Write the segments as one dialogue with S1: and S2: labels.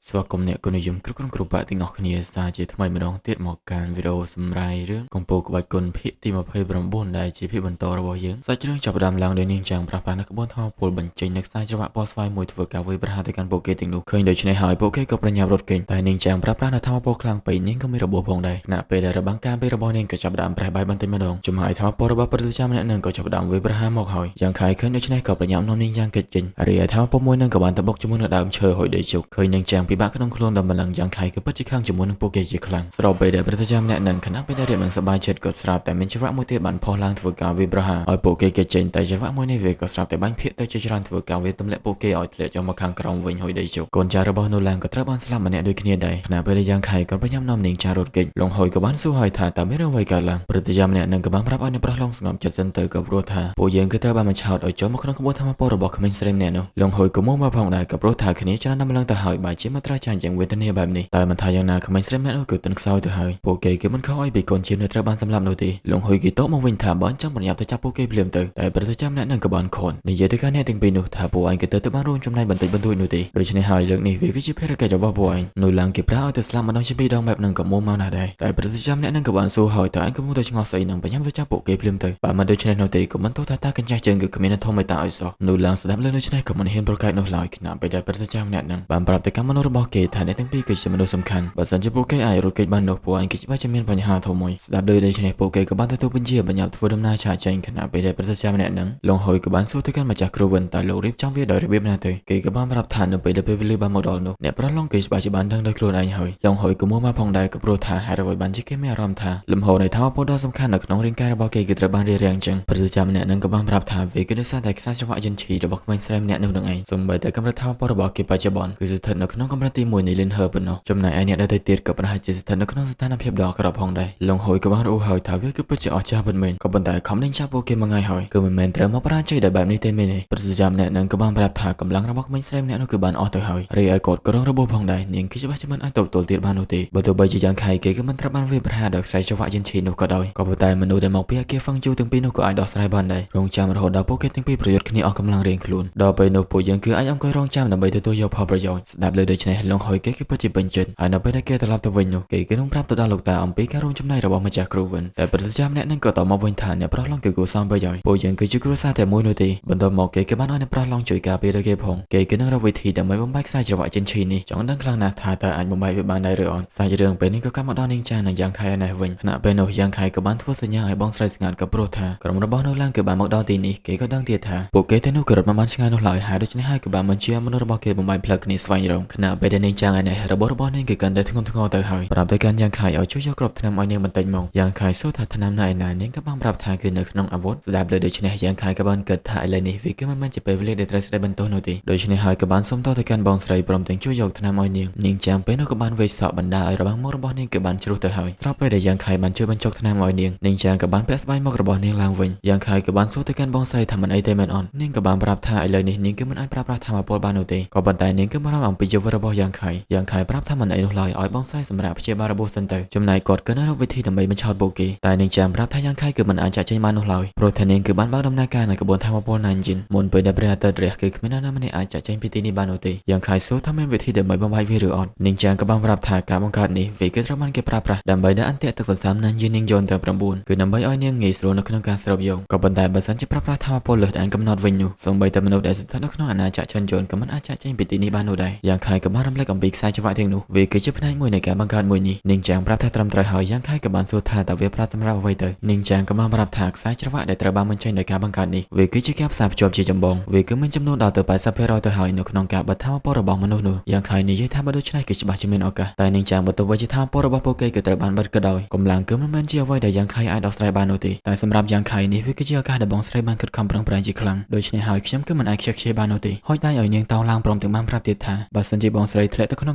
S1: สวัสดีអ្នកគុណនិយមគ្រប់ក្រុមគ្រូបាក់ទាំងអស់គ្នាសាជាថ្មីម្ដងទៀតមកកាន់វីដេអូសម្រាយរឿងកំពូលក្បាច់គុណភាគទី29ដែលជាភាគបន្តរបស់យើងសាច់រឿងចាប់ផ្ដើមឡើងដោយនាងចាំងប្រាស់ប្រាស់នៅក្បួនថ្មពលបញ្ចេញនៅខ្សែច្រវាក់ពណ៌ស្វាយមួយធ្វើការវាយប្រហារទៅកាន់ពួកគេទាំងនោះឃើញដូច្នេះហើយពួកគេក៏ប្រញាប់រត់គេងតែនាងចាំងប្រាស់ប្រាស់នៅថ្មពលខ្លាំងពេកនាងក៏មានរបួសផងដែរខណៈពេលដែលរបាំងការពេលរបស់នាងក៏ចាប់ផ្ដើមប្រះបាយបន្តិចម្ដងចំហាយថ្មពលរបស់ប្រតិចាំម្នាក់នឹងក៏ចាប់ផ្ដើមវាយប្រហារមកហើយយ៉ាងខៃឃើញដូច្នេះក៏ប្រញាប់នាំនាងចាំងគេចចេញរីឯថ្មពលមួយនឹងក៏បានទៅបុកជាមួយនឹងដើមឈើហុយដីជុកឃើញនាងចាំងពិបាកក្នុងខ្លួនដល់ម្លឹងយ៉ាងខៃក៏ពិតជាខាងជាមួយនឹងពួកគេជាខ្លាំងស្របពេលដែលប្រតិចាំម្នាក់នឹងខណៈពេលដែលរៀបនឹងសប្បាយចិត្តក៏ស្រាប់តែមានច្រវាក់មួយទៀតបានផុសឡើងធ្វើការវាយប្រហារឲ្យពួកគេគេចេញតែច្រវាក់មួយនេះវាក៏ស្រាប់តែបាញ់ភាគទៅជាច្រើនធ្វើការវាទម្លាក់ពួកគេឲ្យធ្លាក់ចុះមកខាងក្រោមវិញហុយដីជុកកូនចៅរបស់នូឡាំងក៏ត្រូវបានស្លាប់ម្នាក់ដូចគ្នាដែរខណៈពេលដែលយ៉ាងខៃក៏ប្រញាប់នាំនាងចារត់គេចលងហុយក៏បានសួរឲ្យថាតើមានរឿងអ្វីកើតឡើងប្រតិចាំម្នាក់នឹងក៏បានប្រាប់ឲ្យអ្នកប្រុសឡងស្ងប់ចិត្តសិនទៅក៏ព្រោះថាពួកយើងគឺត្រូវបានបញ្ឆោតឲ្យចូលមកក្នុងក្បួនធម្មពលរបស់ក្មេងស្រីម្នាក់នោះលងហុយក៏មកផងដែរក៏ព្រោះថាគ្នាច្រើនដំឡើងទៅហើយបែរជាមកត្រាស់ចាញ់យ៉ាងវេទនាបែបនេះតែមិនថាយ៉ាងណាក្មេងស្រីម្នាក់នោះគឺទន់ខ្សោយទៅហើយពួកគេគឺមិនខកឲ្យពីកូនជៀមនៅត្រូវបានសម្លាប់នោះទេលងហុយគេតបមកវិញថាបើចង់ប្រញាប់ទៅចាប់ពួកគេភ្លាមទៅតែប្រតិចាំម្នាក់នឹងក៏បានខន់និយាយទៅកាន់អ្នកទាំងពីរនោះថាពួកឯងក៏ទៅបានរួមចំណែកបន្តិចបន្តួចនោះទេដូច្នេះហើយលើកនេះវាគឺជាភារកិច្ចរបស់ពួកឯងនូឡាំងគេប្រើឲ្យទៅស្លាប់ម្ដងជាពីរដងបែបនឹងក៏មុំមកណាស់ដែរតែប្រតិចាំម្នាក់នឹងក៏បានសួរហើយតើឯងកំពុងតែឆ្ងល់ស្អីនឹងប្រញាប់ទៅចាប់ពួកគេភ្លាមទៅបើមិនដូច្នេះនោះទេក៏មិនទោះថាតាកញ្ចាស់ជើងគឺគ្មានធម្មតាឲ្យសោះនូឡាំងស្ដាប់លើដូច្នេះក៏មិនហ៊ានប្រកែកនោះឡើយខណៈពេលដែលប្រតិចាំម្នាក់នឹងបានប្រាប់ទៅកាន់មនុស្សរបស់គេថាអ្នកទាំងពីរគឺជាមនុស្សសំខាន់បើសិនជាពួកគេអាចរត់គេចបាននោះពួកឯងគេច្បាស់ជាមានបញ្ហាធំមួយស្ដាប់ដូចនេះពួកគេក៏បានទទួលបញ្ជាបញ្ញត្តិធ្វើដំណើរឆាកចេញខណៈពេលដែលប្រតិចាំម្នាក់នឹងលងហុយក៏បានសួរទៅកាន់ម្ចាស់គ្រូវិញតើលោករៀបចំវាដោយរបៀបណាទៅគេក៏បានប្រាប់ថានៅពេលដែលពេលវេលាបានមកដល់នោះអ្នកប្រឡងគេច្បាស់ជាបានដឹងដោយខ្លួនឯងហើយលងហុយក៏មកផងដែរក៏ព្រោះថាហេតុអ្វីបានជាគេមានអារម្មណ៍ថាលំហូរនៃថាមពលដ៏សំខាន់នៅក្នុងរាងកាយរបស់គេគឺត្រូវបានរារាំងចឹងប្រតិចាំម្នាក់នឹងក៏បានប្រាប់ថាវាគឺដោយសារតែខ្សែច្រវាក់យន្តឈីរបស់ក្មេងស្រីម្នាក់នោះនឹងឯងសូម្បីតែកម្រិតថាមពលរបស់គេបច្ចុប្បន្នគឺស្ថិតនៅក្នុងកម្រិតទី1នៃលិនហឺប៉ុណ្ណោះចំណែកឯអ្នកដទៃទៀតក៏ប្រហែលជាស្ថិតនៅក្នុងស្ថានភាពដ៏អាក្រក់ផងដែរលងហុយក៏បានរੂហើយថាវាគឺពិតជាអស្ចារ្យពិតមែនក៏ប៉ុន្តែខំលេងចាប់ពួកគេមួយថ្ងៃហើយគឺមិនមែនត្រូវមកបរាជ័យដោយបែបនេះទេមែនទេប្រសិទ្ធចាំម្នាក់នឹងក៏បានប្រាប់ថាកម្លាំងរបស់ក្មេងស្រីម្នាក់នោះគឺបានអស់ទៅហើយរីឯគាត់ក៏រងរបួសផងដែរនាងគឺច្បាស់ជាមិនអាចទប់ទល់ទៀតបាននោះទេបើទោះបីជាយ៉ាងខៃគេក៏មិនត្រូវបានវាយប្រហារដោយខ្សែច្រវាក់យន្តឈីនោះក៏ដោយក៏ប៉ុន្តែមនុស្សដែលមកពីអគារហ្វឹងជូទាំងពីរនោះក៏អាចដោះស្រាយបានដែររងចាំរហូតដល់ពួកគេទាំងពីរប្រយុទ្ធគ្នាអស់កម្លាំងរៀងខ្លួនដល់ពេលនោះពួកយើងគឺអាចអង្គុយរងចាំដើម្បីទទួលយកផលប្រយោជន៍ស្ដាប់លើដូច្នេះលងហុយគេគឺពិតជាពេញចិត្តហើយនៅពេលដែលគេត្រឡប់ទៅវិញនោះគេនឹងប្រាប់ទៅដល់លោកតាអំពីការរួមចំណែករបស់ម្ចាស់គ្រូវិញតែប្រតិចាំម្នាក់នឹងក៏តបមកវិញថាអ្នកប្រឡងគឺគួរសមប្រយោជន៍ពួកយើងគឺជាគ្រួសារតែមួយនោះទេបន្ទាប់មកគេក៏បានឲ្យអ្នកប្រឡងជួយការពារគេផងគេគឺនឹងរកវិធីដើម្បីបំបែកខ្សែច្រវាក់យន្តឈីនេះចង់ដឹងខ្លាំងណាស់ថាតើអាចបំបែកវាបានដែរឬអត់សាច់រឿងពេលនេះក៏កាត់មកដល់នាងចានិងយ៉ាងខៃឯនេះវិញខណៈពេលនោះយ៉ាងខៃក៏បានធ្វើសញ្ញាឲ្យបងស្រីស្ងាត់ក៏ព្រោះថាក្រុមរបស់នោះឡើងគឺបានមកដល់ទីនេះគេក៏ដឹងទៀតថាពួកគេទាំងនោះក៏រត់មកបានឆ្ងាយនោះឡើយហើយដូច្នេះហើយក៏បានបញ្ជាមនុស្សរបស់គេបំបែកផ្លូវគ្នាស្វែងរកខណៈពេលដែលនាងចាឯនេះរបស់នាងគឺកាន់តែធ្ងន់ធ្ងរទៅហើយប្រាប់ទៅកាន់យ៉ាងខៃឲ្យជួយយកគ្រាប់ថ្នាំឲ្យនាងបន្តិចមកយ៉ាងខៃសួរថាថ្នាំណាឯណានាងក៏បានប្រាប់ថាគឺនៅក្នុងអាវុធស្ដាប់លើដូច្នេះយ៉ាងខៃក៏បានគិតថាឥឡូវនេះវាគឺមិនមែនជាពេលវេលាដែលត្រូវស្ដីបន្ទោសនោះទេដូច្នេះហើយក៏បានសុំតទៅកាន់បងស្រីព្រមទាំងជួយយកថ្នាំឲ្យនាងចាំពេលនោះក៏បានវេសក់បណ្ដាឲ្យរបាំងមករបស់នាងគឺបានជ្រុះទៅហើយស្របពេលដែលយ៉ាងខៃបានជួយបញ្ចុកថ្នាំឲ្យនាងចាំក៏បានពាក់ស្បៃមករបស់នាងឡើងវិញយ៉ាងខៃក៏បានសួរទៅកាន់បងស្រីថាមិនអីទេមែនអត់នាងក៏បានប្រាប់ថាឥឡូវនេះនាងគឺមិនអាចប្រើប្រាស់ធម្មពលបាននោះទេក៏ប៉ុន្តែនាងគឺបារម្ភអំពីជីវិតរបស់យ៉ាងខៃប្រាប់ថាមិនអីនោះឡើយឲ្យបងស្រីសម្រាប់ព្យាបាលរបួសសិនទៅចំណែកគាត់ក៏នៅរកវិធីដើម្បីបញ្ឆោតពួកគេតែនាងចាំប្រាប់ថាយ៉ាងខៃគឺមិនអាចចាក់ចេញបាននោះឡើយព្រោះថានាងគឺបានបើកដំណើរការនៅក្បួនធម្មពលណាញ់ជីនមុនពេលដែលព្រះអាទិត្យរះគឺគ្មាននរណាម្នាក់អាចចាក់ចេញពីទីនេះបាននោះទេយ៉ាងខៃសួរថាមានវិធីដើម្បីបំបែកវាឬអត់នាងចាំក៏បានប្រាប់ថាការបង្កើតនេះវាគឺត្រូវបានគេប្រើប្រាស់ដើម្បីដាក់អន្ទាក់ទឹកសន្សើមណាញ់ជីននាងយន្តទាំង9គឺដើម្បីឲ្យនាងងាយស្រួលនៅក្នុងការស្រូបយកក៏ប៉ុន្តែបើសិនជាប្រើប្រាស់ធម្មពលលើសដែនកំណត់វិញនោះសូម្បីតែមនុស្សដែលស្ថិតនៅក្នុងអាណាចក្រចិនយន្តក៏មិនអាចចាក់ចេញពីទីនេះបាននោះដែរយ៉ាងខៃក៏បានរំលឹកអំពីខ្សែច្រវាក់ទាំងនោះវាគឺជាផ្នែកមួយនៃការបង្កើតមួយនេះនាងចាំប្រាប់ថាត្រឹមត្រូវហើយយ៉ាងខៃក៏បានសួរថាតើវាប្រើសម្រាប់អ្វីទៅនាងចាំក៏បានប្រាប់ថាខ្សែច្រវាក់ដែលត្រូវបានបញ្ចេញដោយការបង្កើតនេះវាគឺជាការផ្សារភ្ជាប់ជាចម្បងវាគឺមានចំនួនដល់ទៅ80%ទៅហើយនៅក្នុងការបិទធម្មពលរបស់មនុស្សនោះយ៉ាងខៃនិយាយថាបើដូច្នេះគឺច្បាស់ជាមានឱកាសតែនាងចាំបើទោះបីជាធម្មពលរបស់ពួកគេគឺត្រូវបានបិទក៏ដោយកម្លាំងគឺមិនមែនជាអ្វីដែលយ៉ាងខៃអាចដោះស្រាយបាននោះទេតែសម្រាប់យ៉ាងខៃនេះវាគឺជាឱកាសដែលបងស្រីបានខិតខំប្រឹងប្រែងជាខ្លាំងដូច្នេះហើយខ្ញុំគឺមិនអាចខ្ជិលខ្ជាយបាននោះទេហុចដៃឲ្យនាងតោងឡើងព្រមទាំងបានប្រាប់ទៀតថាបើសិនជាបងស្រីធ្លាក់ទៅក្នុង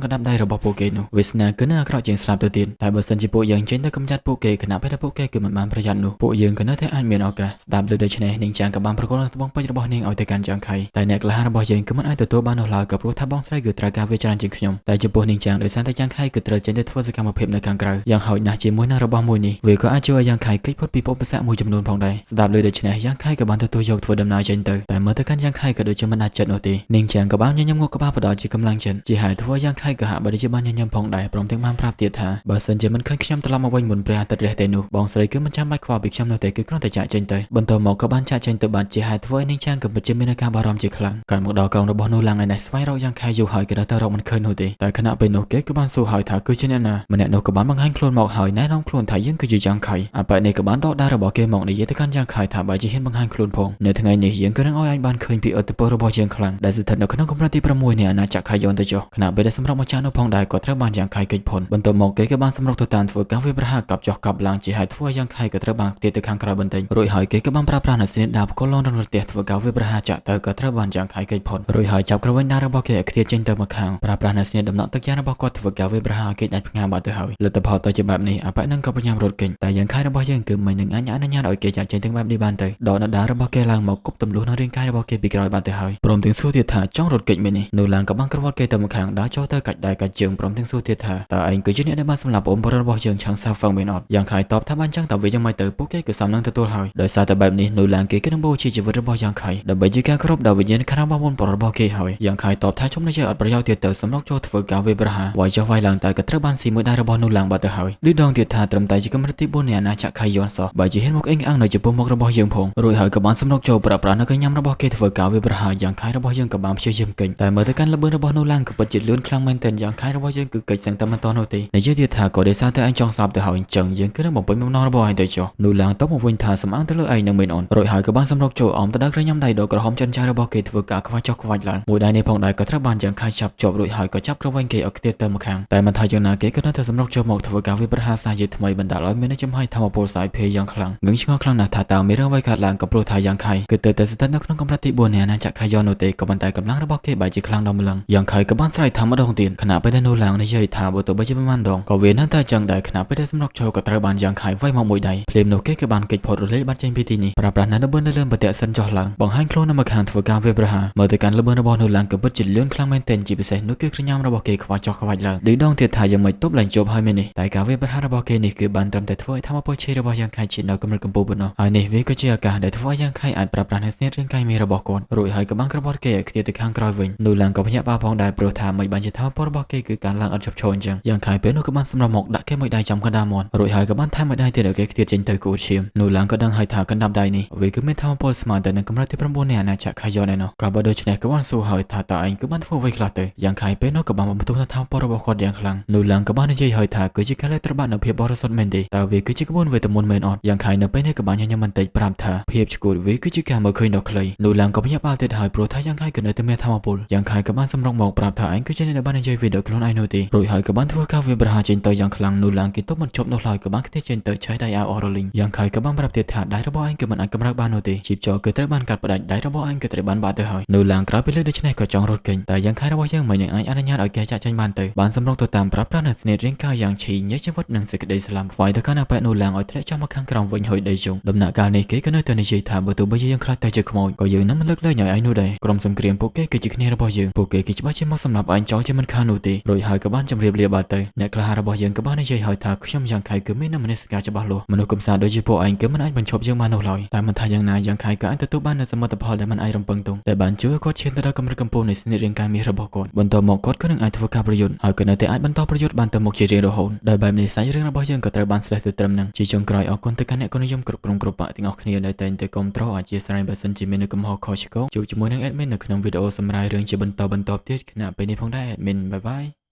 S1: កណ្ដាប់ដៃរបស់ពួកគេនោះវាសនាគឺនឹងអាក្រក់ជាងស្លាប់ទៅទៀតតែបើសិនជាពួកយើងចេញទៅកម្ចាត់ពួកគេខណៈពេលដែលពួកគេគឺមិនបានប្រយ័ត្ននោះពួកយើងក៏នៅតែអាចមានឱកាសស្ដាប់លើដូច្នេះនាងចាំងក៏បានប្រគល់ត្បូងពេជ្ររបស់នាងឲ្យទៅកាន់យ៉ាងខៃតែអ្នកក្លាហានរបស់យើងគឺមិនអាចទទួលបាននោះឡើយក៏ព្រោះថាបងស្រីគឺត្រូវការវាច្រើនជាងខ្ញុំតែចំពោះនាងចាំងដោយសារតែយ៉ាងខៃគឺត្រូវចេញទៅធ្វើសកម្មភាពនៅខាងក្រៅយ៉ាងហោចណាស់ជាមួយនឹងរបស់មួយនេះវាក៏អាចជួយឲ្យយ៉ាងខៃគេចផុតពីឧបសគ្គមួយចំនួនផងដែរស្ដាប់លើដូច្នេះយ៉ាងខៃក៏បានទទួលយកធ្វើដំណើរចេញទៅតែមើលទៅកាន់យ៉ាងខៃក៏ដូចជាមិនអាចចិត្តនោះទេនាងចាំងក៏បានញញឹមងក់ក្បាលផ្ដល់ជាកម្លាំងចិត្តជាហ ហើយធ្វើយ៉ាងខៃក៏ហាក់បីជាបានញញឹមផងដែរព្រមទាំងបានប្រាប់ទៀតថាបើសិនជាមិនឃើញខ្ញុំត្រឡប់មកវិញមុនព្រះអាទិត្យរះទេនោះបងស្រីគឺមិនចាំបាច់ខ្វល់ពីខ្ញុំនោះទេគឺគ្រាន់តែចាក់ចេញទៅបន្ទាប់មកក៏បានចាក់ចេញទៅបាត់ជាហេតុធ្វើឲ្យនាងចាំងក៏ពិតជាមានការបារម្ភជាខ្លាំងកាលមកដល់ក្រុមរបស់នោះឡើងឯនេះស្វែងរកយ៉ាងខៃយូរហើយក៏ទៅរកមិនឃើញនោះទេតែខណៈពេលនោះគេក៏បានសួរហើយថាគឺជាអ្នកណាម្នាក់នោះក៏បានបង្ហាញខ្លួនមកហើយណែនាំខ្លួនថាយើងគឺជាយ៉ាងខៃអាប៉ែនេះក៏បានដកដារបស់គេមកនិយាយទៅកាន់យ៉ាងខៃថាបើជាហ៊ានបង្ហាញខ្លួនផងនៅថ្ងៃនេះយើងក៏នឹងឲ្យអញបានឃើញពីឥទ្ធិពលរបស់យើងខ្លាំងដែលស្ថិតនៅក្នុងកម្រិតទី6នៃអាណាចក្រខៃយ៉នទៅចុះខណៈពេលដែលសម្រាប់ម្ចាស់នោះផងដែរក៏ត្រូវបានយ៉ាងខៃកិច្ចផុនបន្ទាប់មកគេក៏បានសម្រុកទៅតាមធ្វើការវាយប្រហារកាប់ចុះកាប់ឡើងជាហេតុធ្វើឲ្យយ៉ាងខៃក៏ត្រូវបានផ្ទេរទៅខាងក្រៅបន្តិចរួចហើយគេក៏បានប្រើប្រាស់នូវស្នេហ៍ដាបកលនរងរទះធ្វើការវាយប្រហារចាក់ទៅក៏ត្រូវបានយ៉ាងខៃកិច្ចផុនរួចហើយចាប់ក្រវិញដារបស់គេឲ្យខ្ទាតចេញទៅមកខាងប្រើប្រាស់នូវស្នេហ៍ដំណក់ទឹកយ៉ាងរបស់គាត់ធ្វើការវាយប្រហារគេដាច់ផ្ងាបាត់ទៅហើយលទ្ធផលទៅជាបែបនេះអាប៉ែនឹងក៏បញ្ញារត់គេងតែយ៉ាងខៃរបស់យើងគឺមិននឹងអនុញ្ញាតឲ្យគេចាក់ចេញទាំងបែបនេះបានទៅដកដារបស់គេឡើងមកគប់ទម្លុះនៅរាងកាយរបស់គេពីក្រោយបានទៅហើយព្រមទាំងសួរទៀតថាចង់រត់គេចមែននេះនៅឡើងក៏បានក្រវល់គេទៅមកខាងដើរចូលទៅកាច់ដៃកាច់ជើងព្រមទាំងសួរទៀតថាតើឯងគឺជាអ្នកដែលបានសម្លាប់បងប្អូនរបស់យើងឆាំងសាហ្វឹងមែនអត់យ៉ាងខៃតបថាបានចឹងតើវាយ៉ាងម៉េចទៅពួកគេក៏សំនឹងទទួលហើយដោយសារតែបែបនេះនៅឡើងគេនឹងបូជាជីវិតរបស់យ៉ាងខៃដើម្បីជាការគោរពដល់វិញ្ញាណក្ខន្ធរបស់បងប្អូនរបស់គេហើយយ៉ាងខៃតបថាជុំនេះជាអត់ប្រយោជន៍ទៀតទៅសម្រាប់ចូលធ្វើការវាយប្រហារវាយចុះវាយឡើងតែក៏ត្រូវបានស៊ីមួយដៃរបស់នៅឡើងបាត់ទៅហើយឌីដងទៀតថាត្រឹមតែជាកម្រិតទី4នៃអាណាចក្រខៃយ៉នសោះបើជាហ៊ានមកអេងអាំងនៅចំពោះមុខរបស់យើងផងរួចហើយក៏បានសម្រុកចូលប្រើប្រាស់នៅកញ្ញាំរបស់គេធ្វើការវាយប្រហារយ៉ាងខៃរបស់យើងក៏បានព្យាយាមកិច្ចតែមើលទៅកាន់ល្បឿនរបស់នៅឡើងក៏ពិតជាលឿនខ្លាំងមែនទែនយ៉ាងខៃរបស់យើងគឺកិច្ចសឹងតែមិនតនោះទេនិយាយទៀតថាក៏ដោយសារតែឯងចង់ស្លាប់ទៅហើយអញ្ចឹងយើងគឺនឹងបំពេញបំណងរបស់ឯងទៅចុះនៅឡើងតបមកវិញថាសំអាងទៅលើឯងនឹងមែនអូនរួចហើយក៏បានសម្រុកចូលអមទៅដល់ក្រញ៉ាំដៃដ៏ក្រហមចិនចាយរបស់គេធ្វើការខ្វាច់ចុះខ្វាច់ឡើងមួយដៃនេះផងដែរក៏ត្រូវបានយ៉ាងខៃចាប់ជាប់រួចហើយក៏ចាប់ក្រវែងគេឲ្យខ្ទាតទៅមកខាងតែមិនថាយ៉ាងណាគេក៏នៅតែសម្រុកចូលមកធ្វើការវាយប្រហារសាជាថ្មីបណ្ដាលឲ្យមានចំហាយធម្មពលសាយភេយ៉ាងខ្លាំងងឹងឆ្ងល់ខ្លាំងណាស់ថាតើមានរឿងអ្វីកើតឡើងក៏ព្រោះថាយ៉ាងខៃគឺទៅតែស្ថិតនៅក្នុងកម្រិតទី4នៃអាណាចក្រខៃយ៉ននោះទេក៏ប៉ុន្តែកម្លាំងរបស់គេបែរជាខ្លាំងដល់ម្លឹងយ៉ាងខៃក៏បានស្រែកថាម្ដងទៀតខណៈពេលដែលនោះឡើងនិយាយថាបើទោះបីជាប្រមាណដងក៏វានៅតែចឹងដែរខណៈពេលដែលសម្រុកចូលក៏ត្រូវបានយ៉ាងខៃវាយមកមួយដៃភ្លាមនោះគេក៏បានគេចផុតរលាយបាត់ចេញពីទីនេះប្រើប្រាស់នៅបឿននៅលើបតិសិនចុះឡើងបង្ហាញខ្លួននៅមកខាងធ្វើការវាយប្រហារមើលទៅកាន់ល្បឿនរបស់នោះឡើងក៏ពិតជាលឿនខ្លាំងមែនទែនជាពិសេសនោះគឺក្រញាំរបស់គេខ្វាច់ចុះខ្វាច់ឡើងឌីដងទៀតថាយ៉ាងមិនទប់ឡើងជប់ហើយមែននេះតែការវាយប្រហាររបស់គេនេះគឺបានត្រឹមតែធ្វើឲ្យធម្មពលឆេរបស់យ៉ាងខៃឈានដល់កម្រិតកំពូលប៉ុណ្ណោះហើយនេះវាក៏ជាឱកាសដែលធ្វើឲ្យយ៉ាងខៃអាចប្រើប្រាស់នូវស្នេហ៍រាងកាយមេរបស់គាត់រួចហើយក៏បានក្របត់គេឲ្យខ្ទាតទៅខាងក្រោយវិញនោះឡើងក៏ភ្ញាក់បាផងដែរព្រោះថាមិនបានជាធម្មពលរបស់គេគឺការឡើងអត់ឈប់ឈរអញ្ចឹងយ៉ាងខៃពេលនោះក៏បានសម្រាប់មកដាក់គេមួយដៃចំកណ្ដាលមាត់រួចហើយក៏បានថែមមួយដៃទៀតឲ្យគេខ្ទាតចេញទៅគូឈាមនោះឡើងក៏ដឹងហើយថាកណ្ដាប់ដៃនេះវាគឺមានធម្មពលស្មើទៅនឹងកម្រិតទី9នៃអាណាចក្រខៃយ៉នឯណោះក៏បើដូច្នេះក៏បានសួរហើយថាតើឯងគឺបានធ្វើអ្វីខ្លះទៅយ៉ាងខៃពេលនោះក៏បានបន្ទោសនៅធម្មពលរបស់គាត់យ៉ាងខ្លាំងនោះឡើងក៏បាននិយាយហើយថាគឺជាការលេបត្របាក់នៅភាពបរិសុទ្ធមែនទេតើវាគឺជាក្បួនវេទមន្តមែនអត់យ៉ាងខៃនៅពេលនេះក៏បានញញឹមបន្តិចប្រាប់ថាភាពឈួតវាគឺជាការមើលឃើញដ៏ខ្លីនោះឡើងក៏ភ្ញាក់ផ្អើលទៀតហើយព្រោះថាយ៉ាងខៃក៏នៅតែមានធម្មពលយ៉ាងខៃក៏បានសម្រុកមកប្រាប់ថាឯងគឺជាអ្នកដែលបាននិយាយវីដេអូខ្លួនឯងនោះទេរួចហើយក៏បានធ្វើការវាយប្រហារចេញទៅយ៉ាងខ្លាំងនោះឡើងគេទប់មិនជប់នោះឡើយក៏បានខ្ទេចចេញទៅឆេះដៃអាវអស់រលីងយ៉ាងខៃក៏បានប្រាប់ទៀតថាដៃរបស់ឯងគឺមិនអាចកម្រើកបាននោះទេជីបចរគឺត្រូវបានកាត់ផ្ដាច់ដៃរបស់ឯងគឺត្រូវបានបាត់ទៅហើយនោះឡើងក្រោយពីលើដូច្នេះក៏ចង់រត់គេងតែយ៉ាងខៃរបស់យើងមិននឹងអាចអនុញ្ញាតឲ្យគេចាក់ចេញបានទៅបានសម្រុកទៅតាមប្រាប់ប្រាណស្នេហ៍រាងកាយយ៉ាងឈីញញឹកជីវិតនិងសេចក្តីស្លាប់ខ្វាយទៅកាន់អាប៉ែនោះឡើងឲ្យធ្លាក់ចុះមកខាងក្រោមវិញហើយដីជុងដំណាក់កាលនេះគេក៏នៅតែនិយាយថាបើទោះបីជាយើងខ្លាចតែជាខ្មោចក៏យើងនឹងមិនលើកលែងឲ្យឯងនោះដែរក្រុមសង្គ្រាមពួកគេគឺជាគ្នារបស់យើងពួកគេគឺច្បាស់ជាមកសម្រាប់ឯងចោលជាមិនខាននោះទេរួចហើយក៏បានជម្រាបលាបាត់ទៅអ្នកក្លាហានរបស់យើងក៏បាននិយាយហើយថាខ្ញុំយ៉ាងខៃគឺមានមនសិការច្បាស់លាស់មនុស្សកំសាន្តដូចជាពួកឯងគឺមិនអាចបញ្ឈប់យើងបាននោះឡើយតែមិនថាយ៉ាងណាយ៉ាងខៃក៏អាចទទួលបាននូវសមិទ្ធផលដែលមិនអាចរំពឹងទុកដែលបានជួយគាត់ឈានទៅដល់កម្រិតកំពូលនៃស្នេហ៍រាងកាយមាសរបស់គាត់បន្ទាប់មកគាត់ក៏នឹងអាចធ្វើការប្រយុទ្ធហើយក៏នៅតែអាចបន្តប្រយុទ្ធបានទៅមុខជារៀងរហូតដោយបែបនេះសាច់រឿងរបស់យើងក៏ត្រូវបានស្លេះទៅត្រឹមនឹងជាចុងក្រោយអរគុណទៅកាន់អ្នកនិយមគ្រប់គ្រងគ្រប់បាក់ទាំងអស់គ្នាដែលតែងតែគាំទ្រអធិស្ឋានបើសិនជាមាននៅកំហុសខុសឆ្គងជួបជាមួយនឹង admin នៅក្នុងវីដេអូសម្រាប់រឿងជាបន្តទៀតខណៈពេលនេះផងដែរ admin បាយបាយ